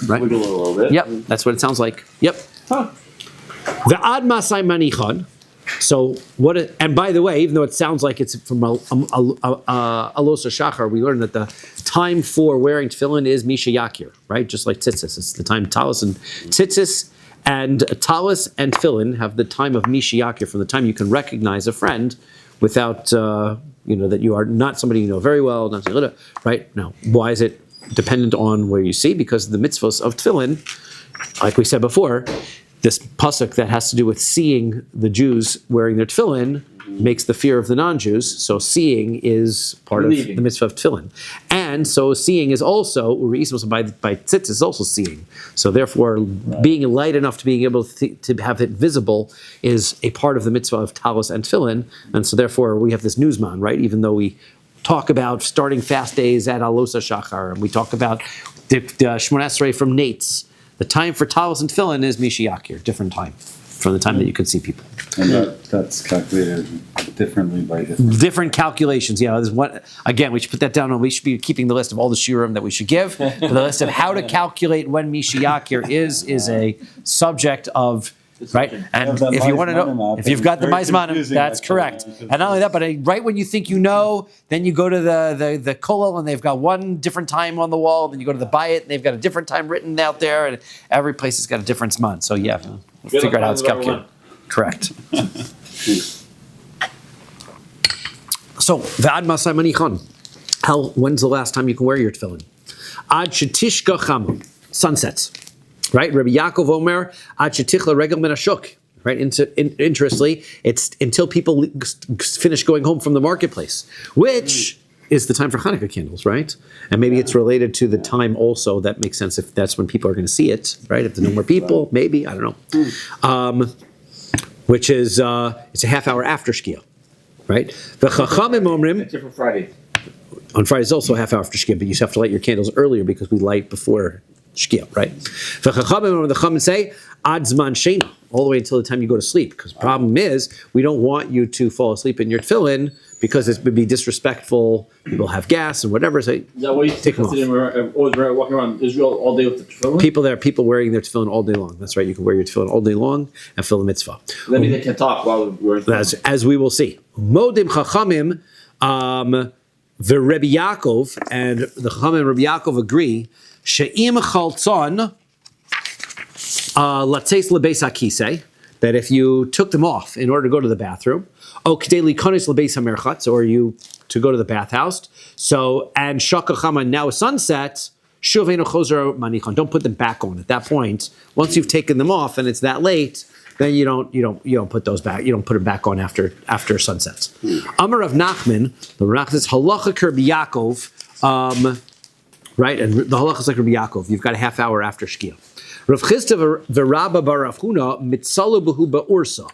right? Wiggle it a little bit. Yep, that's what it sounds like. Yep. The ad masai manichon. So what? And by the way, even though it sounds like it's from alosa shachar, we learned that the time for wearing tefillin is misha yakir, right? Just like tzitzis, it's the time talis and tzitzis and talis and tefillin have the time of misha yakir, from the time you can recognize a friend without that you are not somebody you know very well, not right? Now, why is it dependent on where you see? Because the mitzvahs of tefillin, like we said before, this pasuk that has to do with seeing the Jews wearing their tefillin makes the fear of the non-Jews. So seeing is part of the mitzvah of tefillin. And so seeing is also, by tzitz is also seeing. So therefore, being light enough to being able to have it visible is a part of the mitzvah of talis and tefillin. And so therefore, we have this newsman, right? Even though we talk about starting fast days at alosa shachar, and we talk about the Shmona Esrei from Nates, the time for talis and tefillin is Mishiyakir, different time from the time that you can see people. And that's calculated differently by different calculations. Yeah, there's one. Again, we should put that down. We should be keeping the list of all the shiurim that we should give. The list of how to calculate when Mishiyakir is a subject of. Right, and if you want to know, if you've got the Maizmanim, that's correct. And not only that, but right when you think you know, then you go to the kollel and they've got one different time on the wall. Then you go to the bayit and they've got a different time written out there, and every place has got a different zman. So yeah, figure out how it's calculated. Correct. So v'ad masai manichan. When's the last time you can wear your tefillin? Ad shetishka chamu. Sunsets. Right, Rabbi Yaakov Omer, Ad shetichla regel min hashuk. Right, interestingly, it's until people finish going home from the marketplace, which is the time for Hanukkah candles, right? And maybe it's related to the time also. That makes sense if that's when people are going to see it, right? If there's no more people, maybe, I don't know. Which is, it's a half hour after Shkia, right? The Chachamim Omrim. Except for Friday. On Friday is also a half hour after Shkia, but you have to light your candles earlier because we light before Shkia, right? The Chachamim say, Ad Zman Sheina, all the way until the time you go to sleep. Because the problem is, we don't want you to fall asleep in your tefillin because it would be disrespectful. People have gas and whatever. So is that why you take them off. Always walking around Israel all day with the tefillin? People wearing their tefillin all day long. That's right. You can wear your tefillin all day long and fill the mitzvah. That means they can talk while we're tefillin. As we will see. Modim Chachamim, the Rabbi Yaakov and the Chachamim and Rabbi Yaakov agree. She'im chaltzon latzeis lebeis hakisei, that if you took them off in order to go to the bathroom, o k'dei likonis lebeis hamerchatz, or you to go to the bathhouse. So and shakachama, now sunset, shuveinu chozer manichon. Don't put them back on at that point. Once you've taken them off and it's that late, then you don't put those back. You don't put them back on after sunsets. Amar of Nachman, the Rav says halacha Rabbi Yaakov. Right, and the halacha is like Rabbi Yaakov. You've got a half hour after Shkia. Rav Chisda v'Rabba bar Rav Huna mitzalu b'hu ba'ursa.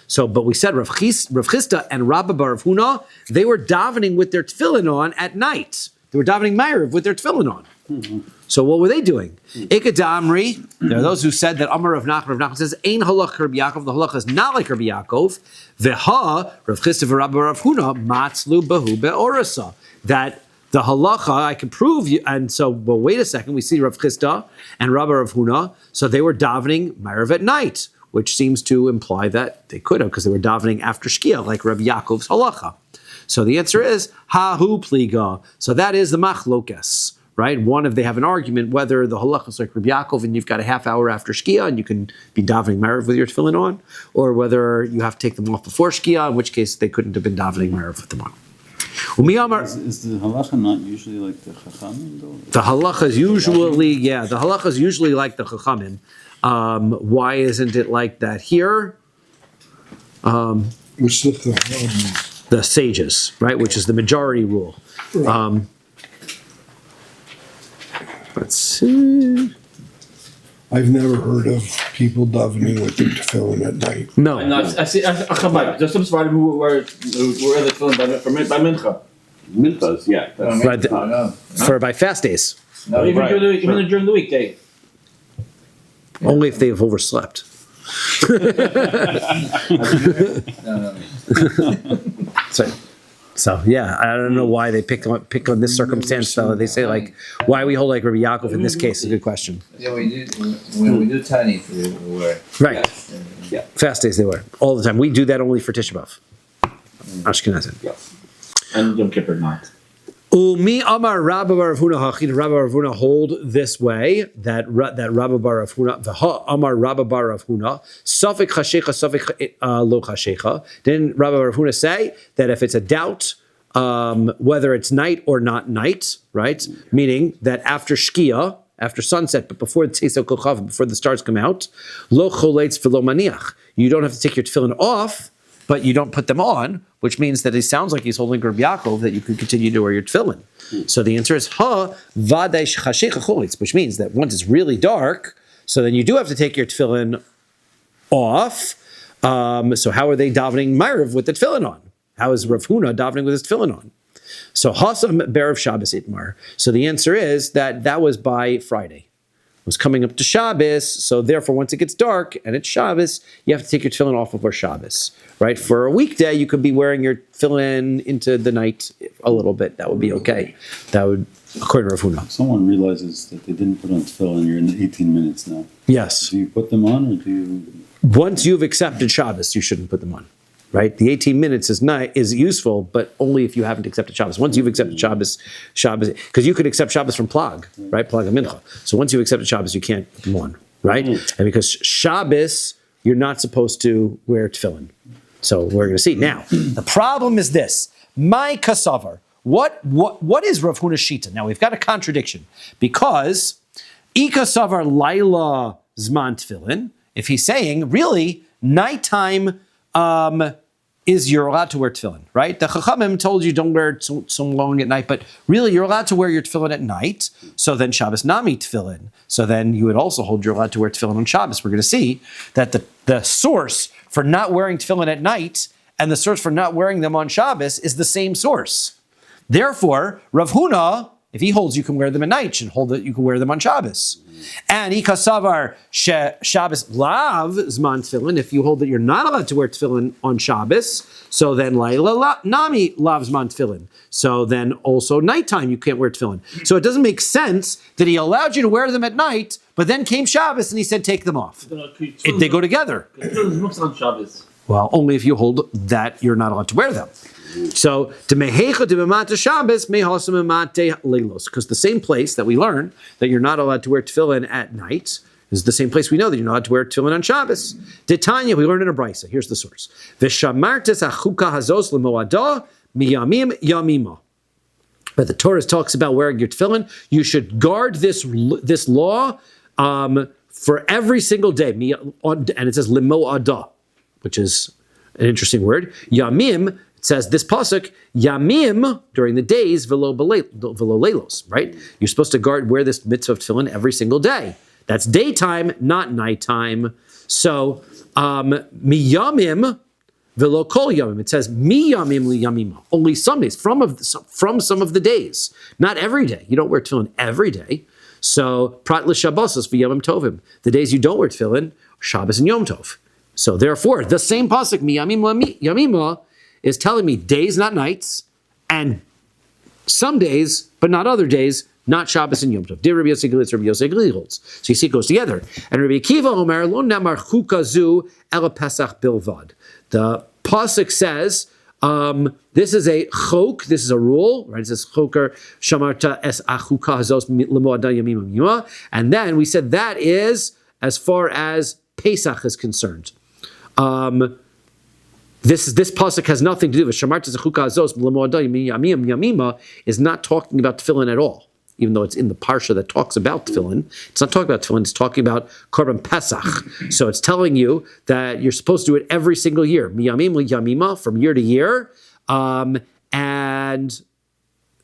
So, but we said Rav Chisda and Rabba bar Rav Huna, they were davening with their tefillin on at night. They were davening Ma'ariv with their tefillin on. Mm-hmm. So what were they doing? Ikadamri. There are those who said that Amar Rav Nachman says Ein halach Rabbi Yaakov. The halacha is not like Rabbi Yaakov. V'ha Rav Chisda v'Rabba bar Rav Huna matzlu b'hu be'orasa. That the halacha, I can prove you, and so, well, wait a second, we see Rav Chisda and Rabbi Rav Huna, so they were davening Ma'ariv at night, which seems to imply that they could have, because they were davening after Shkia, like Rabbi Yaakov's halacha. So the answer is, ha-hu pliga. So that is the machlokes, right? One, if they have an argument, whether the halacha is like Rabbi Yaakov, and you've got a half hour after Shkia, and you can be davening Ma'ariv with your tefillin on, or whether you have to take them off before Shkia, in which case they couldn't have been davening Ma'ariv with them on. Umi Amar. Is the halacha not usually like the chachamim though? The halacha is usually like the chachamim. Why isn't it like that here? What's the The sages, right? Which is the majority rule. Let's see. I've never heard of people davening with their tefillin at night. And No. I see, there's some spot who wear the tefillin by mincha. Minchas, yeah. That's Right, No, for by fast days. no, Even Right, during the weekday. Only if they've overslept. no. So yeah, I don't know why they pick on this circumstance. So they say like, why we hold like Rabbi Yaakov in this case is a good question. Yeah, when we do tiny, we wear. Right. Yeah. Fast days they wear all the time. We do that only for Tisha B'Av. Ashkenazim. And Yom Kippur not. Umi Amar Rabba Bar Rav Huna Hachin. Rabba Bar Rav Huna hold this way that Rabba Bar Rav Huna V'ha Amar Rabba Bar Rav Huna Safek Chashecha Safek Lo Chashecha. Didn't Rabba Bar Rav Huna say that if it's a doubt whether it's night or not night, right? Meaning that after Shkia, after sunset, but before the Tzeiso Kochav, before the stars come out, Lo Choletz V'Lo Maniach. You don't have to take your tefillin off, but you don't put them on, which means that it sounds like he's holding Rabbi Yaakov that you can continue to wear your tefillin. So the answer is ha vadei chashecha cholitz, which means that once it's really dark, so then you do have to take your tefillin off. So how are they davening Ma'ariv with the tefillin on? How is Rav Huna davening with his tefillin on? So hasam berev Shabbos itmar. So the answer is that was by Friday. It was coming up to Shabbos, so therefore once it gets dark and it's Shabbos, you have to take your tefillin off before Shabbos, right? For a weekday, you could be wearing your tefillin into the night a little bit. That would be okay. That would, according to Rav Huna. Someone realizes that they didn't put on tefillin, you're in the 18 minutes now. Yes. Do you put them on or do you? Once you've accepted Shabbos, you shouldn't put them on, right? The 18 minutes is useful, but only if you haven't accepted Shabbos. Once you've accepted Shabbos, because you could accept Shabbos from Plag, right? Plag and Mincha. So once you've accepted Shabbos, you can't put them on, right? And because Shabbos, you're not supposed to wear tefillin. So we're going to see. Now, the problem is this. My kasavar. What is Rav Huna's shita? Now, we've got a contradiction. Because ikasavar laila zman tefillin, if he's saying, really, nighttime is you're allowed to wear tefillin, right? The Chachamim told you don't wear it so long at night, but really you're allowed to wear your tefillin at night. So then Shabbos nami tefillin. So then you would also hold you're allowed to wear tefillin on Shabbos. We're going to see that the source for not wearing tefillin at night and the source for not wearing them on Shabbos is the same source. Therefore, Rav Huna, if he holds you can wear them at night, should hold that you can wear them on Shabbos. And ikasavar Shabbos lav zman tefillin. If you hold that you're not allowed to wear tefillin on Shabbos, so then laila nami lav zman tefillin. So then also nighttime you can't wear tefillin. So it doesn't make sense that he allowed you to wear them at night, but then came Shabbos and he said take them off. They go together. On Shabbos. Well, only if you hold that you're not allowed to wear them. So, Shabbos, because the same place that we learn that you're not allowed to wear tefillin at night is the same place we know that you're not allowed to wear tefillin on Shabbos. Titania, we learned in a brisa. Here's the source. But the Torah talks about wearing your tefillin. You should guard this law for every single day. And it says limo ada, which is an interesting word. Yamim. It says this pasuk, Yamim, during the days, velo leilos, right? You're supposed to wear this mitzvah of tefillin every single day. That's daytime, not nighttime. So, miyamim, velo kol yamim. It says, miyamim li yamima. Only some days, from some of the days. Not every day. You don't wear tefillin every day. So, prat l'shabbosos v'yamim tovim. The days you don't wear tefillin, Shabbos and Yom Tov. So, therefore, the same pasuk, miyamim yamima, is telling me days, not nights, and some days, but not other days, not Shabbos and Yom Tov. Dear Rabbi Yosei Glitz, Rabbi Yosei Glitz holds. So you see it goes together. And Rabbi Akiva Omer, lo namar chuka zu ela Pesach bilvad. The pasuk says, this is a chok, this is a rule, right? It says choker shamarta es achuka hazos lemo ada yamim yuma. And then we said that is as far as Pesach is concerned. this pasuk has nothing to do with Shamarta Zechuka Azos Yamima is not talking about tefillin at all. Even though it's in the parsha that talks about tefillin, it's not talking about tefillin, it's talking about Korban Pesach. So it's telling you that you're supposed to do it every single year, miyamim yamima, from year to year. And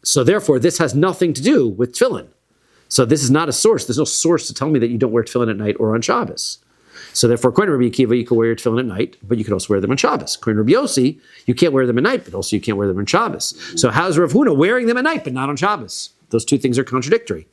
so therefore, this has nothing to do with tefillin. So this is not a source. There's no source to tell me that you don't wear tefillin at night or on Shabbos. So therefore, according to Rabbi Akiva, you can wear your tefillin at night, but you can also wear them on Shabbos. According to Rabbi Yossi, you can't wear them at night, but also you can't wear them on Shabbos. So how's Rav Huna wearing them at night, but not on Shabbos? Those two things are contradictory.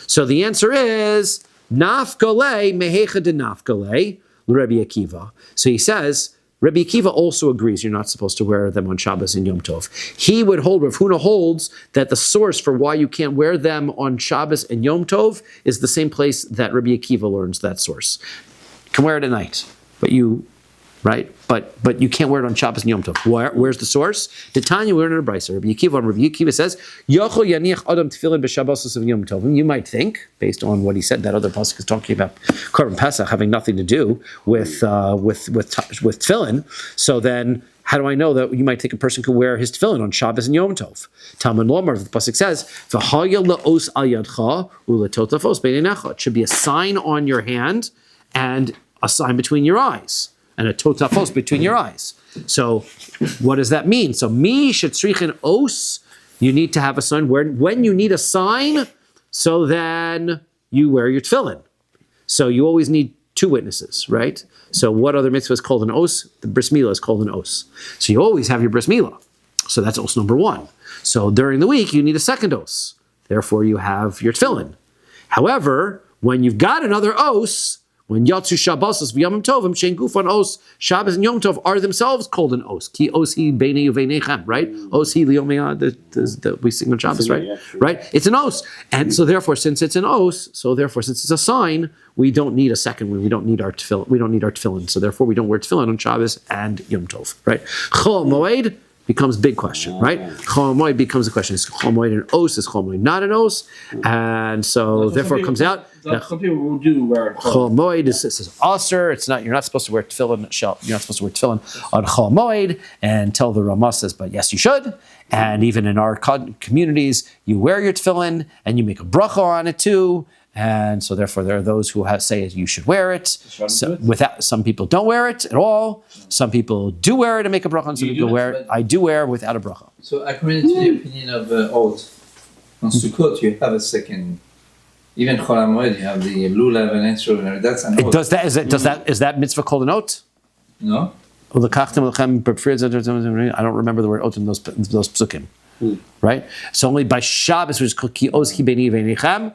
So the answer is, nafkole mehecha de nafkole, Rabbi Akiva. So he says, Rabbi Akiva also agrees you're not supposed to wear them on Shabbos and Yom Tov. He would hold, Rav Huna holds, that the source for why you can't wear them on Shabbos and Yom Tov is the same place that Rabbi Akiva learns that source. You can wear it at night, but you can't wear it on Shabbos and Yom Tov. Where's the source? The Tanya, we're in a brisa. Rabbi Akiva says, Yochel yaniach adam tefillin b'Shabbosos of Yom Tov. You might think, based on what he said, that other pasuk is talking about Korban Pesach having nothing to do with tefillin. So then, how do I know that you might think a person can wear his tefillin on Shabbos and Yom Tov? Talmud Lomar, the pasuk says, "V'haya la'os al yadcha u'letotafos beinecha." It should be a sign on your hand and a sign between your eyes, and a totafos between your eyes. So, what does that mean? So, mi shetzrichin os, you need to have a sign. When you need a sign, so then you wear your tefillin. So, you always need two witnesses, right? So, what other mitzvah is called an os? The bris milah is called an os. So, you always have your bris milah. So, that's os number one. So, during the week, you need a second os. Therefore, you have your tefillin. However, when you've got another os, when Yatsu Shabbosos v'Yom Tovim Shein Gufan Os, Shabbos and Yom Tov are themselves called an Os. Ki Osi Beinei Uveinechem, right? Osi Liyomei that we sing on Shabbos, right? Right? It's an Os, and so therefore, since it's an Os, since it's a sign, we don't need a second one. We don't need our tefillin. We don't need our tefillin. So therefore, we don't wear tefillin on Shabbos and Yom Tov, right? Chol Moed becomes a big question, right? Chol Moed becomes a question. Is Chol Moed an Os? Is Chol Moed not an Os? And so therefore, it comes out. Some people will do wear Chol Moed is aser. It's not. You're not supposed to wear tefillin. You're not supposed to wear tefillin on Chol Moed. And tell the Ramah says, but yes, you should. And even in our communities, you wear your tefillin and you make a bracha on it too. And so therefore, there are those who say you should wear it. Some people don't wear it at all. Some people do wear it and make a bracha. And some people wear it. I do wear without a bracha. So according to the opinion of Old, on Sukkot you have a second. Even Chol HaMoed, you have the lulav and etrog. That's an oath. Is that mitzvah called an oath? No. I don't remember the word oath in those psukim. Right? So only by Shabbos, which is called ki os hi beini v'nechem,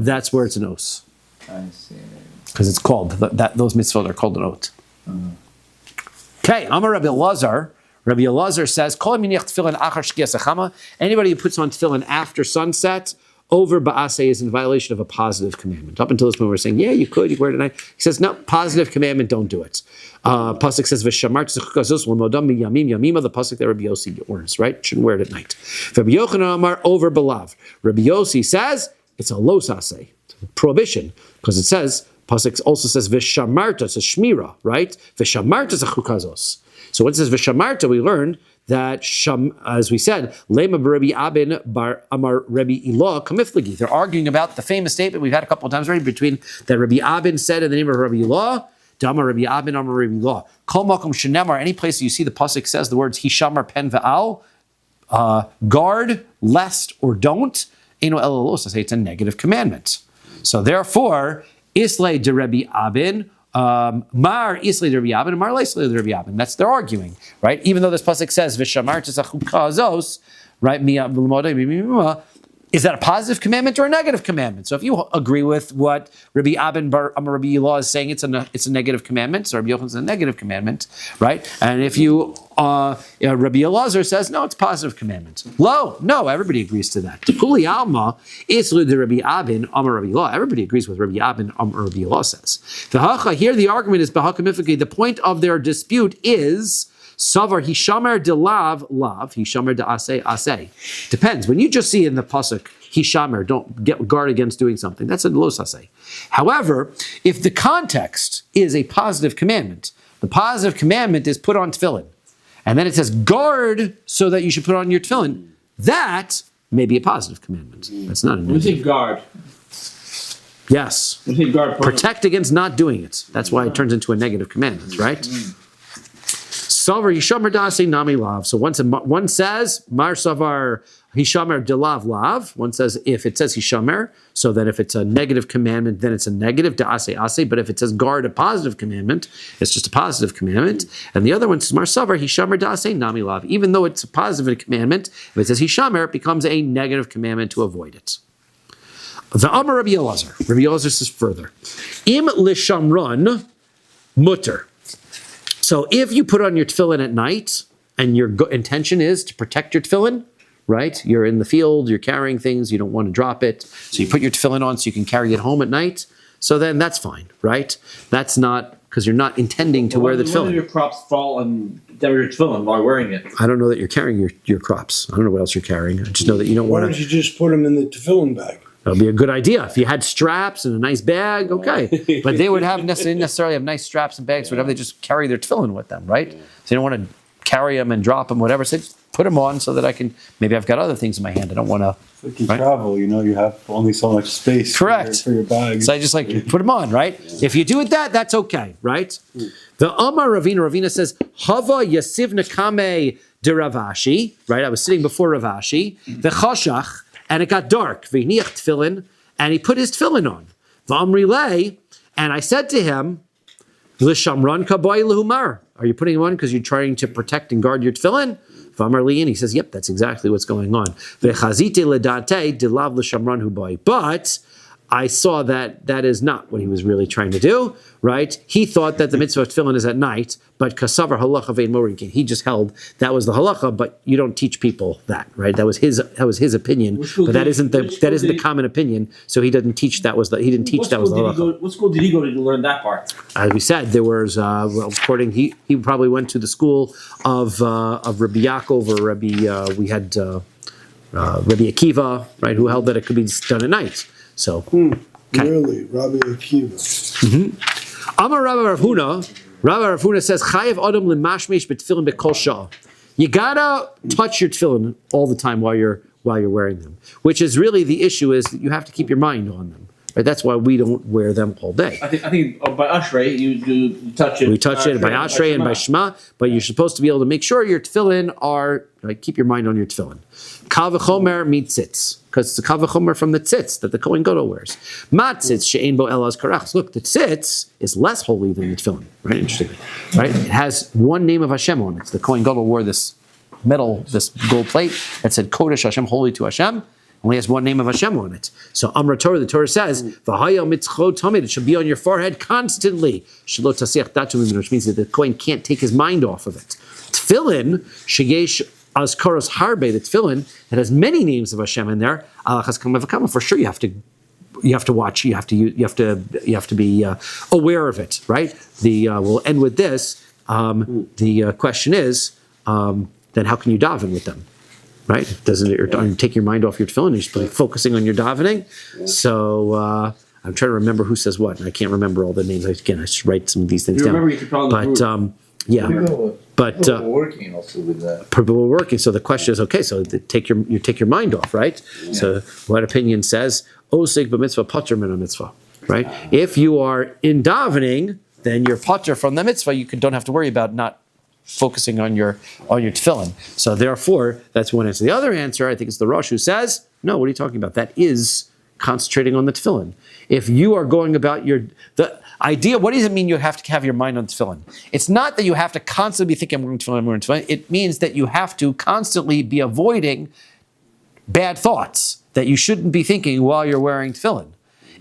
that's where it's an oath. I see. Because it's called, those mitzvot are called an oath. Okay, Amar Rabbi Elazar. Rabbi Elazar says, anybody who puts on tefillin after sunset, over ba'aseh is in violation of a positive commandment. Up until this point, we were saying, yeah, you could wear it at night. He says, no, positive commandment, don't do it. Pasuk says, v'shamart zechukazos l'modam miyamim yamima, the pasuk that Rabbi Yossi orders, right? Shouldn't wear it at night. Rabbi Yochanan Amar, over belav. Rabbi Yossi says, it's a los aseh, prohibition, because it says, pasuk also says, v'shamarta, it's a shmira, right? V'shamarta zechukazos. So when it says v'shamarta, we learned that, as we said, Lema Rabbi Abin bar Amar Rabbi Ilah Kamiflagi. They're arguing about the famous statement we've had a couple of times already between that Rabbi Abin said in the name of Rabbi Ilah, Damar Rabbi Abin Amar Rabbi Ilah. Kol Makom Shenemar, any place you see the pasuk says the words Hishamar Pen Va'al, guard, lest, or don't, Eno Elalos, I say it's a negative commandment. So therefore, Islay de Rabbi Abin, Mar Islay de Rabbi Abin, Mar Islay de Rabbi Abin. That's they're arguing, right? Even though this pasuk says Vishamar Tzachukazos, right? Is that a positive commandment or a negative commandment? So if you agree with what Rabbi Abin bar Rabbi Ilah is saying, it's a negative commandment. So Rabbi Yochanan is a negative commandment, right? And if you Rabbi Elazar says no, it's a positive commandment. No, everybody agrees to that. Kuli alma islu de Rabbi Abin Amar Rabbi Ilah. Everybody agrees with Rabbi Abin Amar Rabbi Ilah says. Here the argument is b'hakamifiki. The point of their dispute is. Savar hishamer de lav, hishamer de aseh. Depends. When you just see in the pasuk hishamer, don't get guard against doing something. That's a los aseh. However, if the context is a positive commandment, The positive commandment is put on tefillin. And then it says guard so that you should put on your tefillin. That may be a positive commandment. That's not a When you say negative. guard, Yes. when you say guard, Protect against not doing it. That's why it turns into a negative commandment, right? Savar Yishamer Dasi Nami Lav. So one says Mar Savar Hishamer Delav Lav. One says if it says Hishamer, so that if it's a negative commandment, then it's a negative Dasi Ase. But if it says guard a positive commandment, it's just a positive commandment. And the other one says Mar Savar Hishamer Dasi Nami Lav. Even though it's a positive commandment, if it says Hishamer, it becomes a negative commandment to avoid it. The Amar Rabbi Elazar. Rabbi Elazar says further, Im Lishamran Mutter. So if you put on your tefillin at night and your intention is to protect your tefillin, right? You're in the field, you're carrying things, you don't want to drop it. So you put your tefillin on so you can carry it home at night. So then that's fine, right? That's not, because you're not intending to wear the When tefillin. do your crops fall and damage your tefillin while wearing it? I don't know that you're carrying your crops. I don't know what else you're carrying. I just know that you don't Why want don't to. you just put them in the tefillin bag? That would be a good idea. If you had straps and a nice bag, okay. But they would have necessarily have nice straps and bags, whatever. They just carry their tefillin with them, right? So you don't want to carry them and drop them, whatever. So just put them on so that I can, maybe I've got other things in my hand. I don't want to. If you Right. travel, you have only so much space Correct. for your bag. So I just like put them on, right? If you do it that's okay, right? The Amar Ravina says, Hava Yasivna Kame de Ravashi, right? I was sitting before Ravashi, the Chashach, and it got dark. V'niach tefillin, and he put his tefillin on. V'amri lei, and I said to him, L'shamran kaboy lehumar. Are you putting him on because you're trying to protect and guard your tefillin? V'amar li, and he says, yep, that's exactly what's going on. V'chazite ledate dilav l'shamran huboy. But I saw that is not what he was really trying to do, right? He thought that the mitzvah of tefillin is at night, but kasavar halacha vein morinkin. He just held that was the halacha, but you don't teach people that, right? That was his opinion, but that isn't the common opinion. So he didn't teach that was the halacha. What school did he go to learn that part? As we said, there was according he probably went to the school of Rabbi Yaakov or Rabbi. We had Rabbi Akiva, right, who held that it could be done at night. So, okay. Really, Rabbi Akiva. Amar Rabbi Rav Huna says, Chayev Adam lemashmesh b'tefillin b'kol shah. You gotta touch your tefillin all the time while you're wearing them. Which is really the issue is that you have to keep your mind on them. Right? That's why we don't wear them all day. I think by Ashrei you touch it. We touch it by Ashrei and by Shema, but you're supposed to be able to make sure your tefillin are, right, keep your mind on your tefillin. Kal v'chomer mitzitz, because it's the kal v'chomer from the tzitz that the Kohen Gadol wears. Matzitz she'ein bo elas karachs. Look, the tzitz is less holy than the tefillin, right? Interestingly, right? It has one name of Hashem on it. The Kohen Gadol wore this gold plate that said Kodesh Hashem, holy to Hashem. Only has one name of Hashem on it. So Amra Torah, the Torah says, "V'haya mitzchot tamid." It should be on your forehead constantly. Shelo tasiach datu mimenu, which means that the Kohen can't take his mind off of it. Tefillin sheyesh azkaros harbe. The tefillin that has many names of Hashem in there. Alachas kama v'kama. For sure, you have to watch. You have to be aware of it. Right. We'll end with this. The question is, then how can you daven with them? Right? Doesn't it take your mind off your tefillin? You're supposed to be focusing on your davening. Yeah. So I'm trying to remember who says what, and I can't remember all the names. Again, I should write some of these things down. Remember, you could probably People were working also with that. People were working. So the question is, okay, so take your mind off, right? Yeah. So what opinion says? Osig b'mitzvah pater min mitzvah, right? If you are in davening, then you're pater from the mitzvah. You don't have to worry about not focusing on your tefillin. So therefore, that's one answer. The other answer, I think, is the Rosh who says, no, what are you talking about? That is concentrating on the tefillin. If you are going about the idea, what does it mean you have to have your mind on tefillin? It's not that you have to constantly be thinking, I'm wearing tefillin. It means that you have to constantly be avoiding bad thoughts that you shouldn't be thinking while you're wearing tefillin.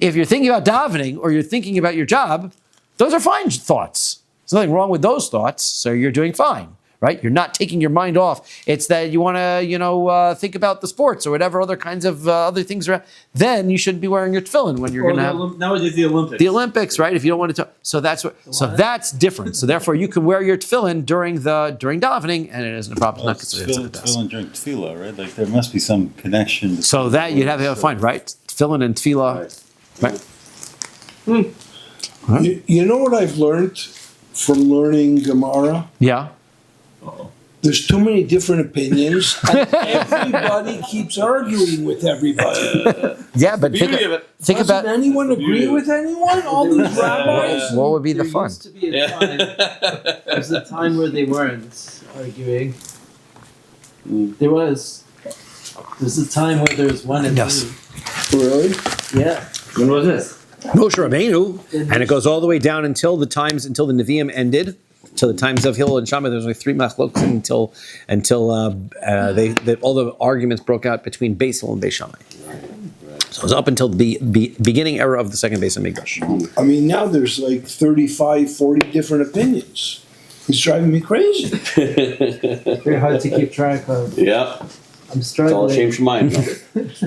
If you're thinking about davening or you're thinking about your job, those are fine thoughts. There's nothing wrong with those thoughts, so you're doing fine, right? You're not taking your mind off. It's that you want to, think about the sports or whatever other kinds of other things are. Then you shouldn't be wearing your tefillin when you're going to have nowadays the Olympics. The Olympics, right? If you don't want to talk, so that's different. So therefore, you can wear your tefillin during davening, and it isn't a problem. It's not considered tefillin during tefillah, right? Like there must be some connection. So that you'd have to find, right? Tefillin and tefillah, right? You know what I've learned from learning Gemara. Yeah. There's too many different opinions, and everybody keeps arguing with everybody. Yeah, but think Doesn't about anyone agree with anyone? All these rabbis? what would be the There fun. used to be a time. There was a time where they weren't arguing. There was. There's a time where there was one and Yes. two. Really? Yeah. When was this? Moshe Rabbeinu, and it goes all the way down until the Nevi'im ended, till the times of Hillel and Shammai. There's only 3 machloks until all the arguments broke out between Beis Hillel and Beis Shammai. So it was up until the beginning era of the second Beis Hamikdash. I mean, now there's like 35, 40 different opinions. It's driving me crazy. Very hard to keep track of. Yeah, I'm it's all struggling. changed your mind.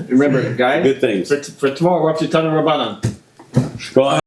Remember, guys, Good things. for tomorrow we're up to Tana Rabbanan. Go on.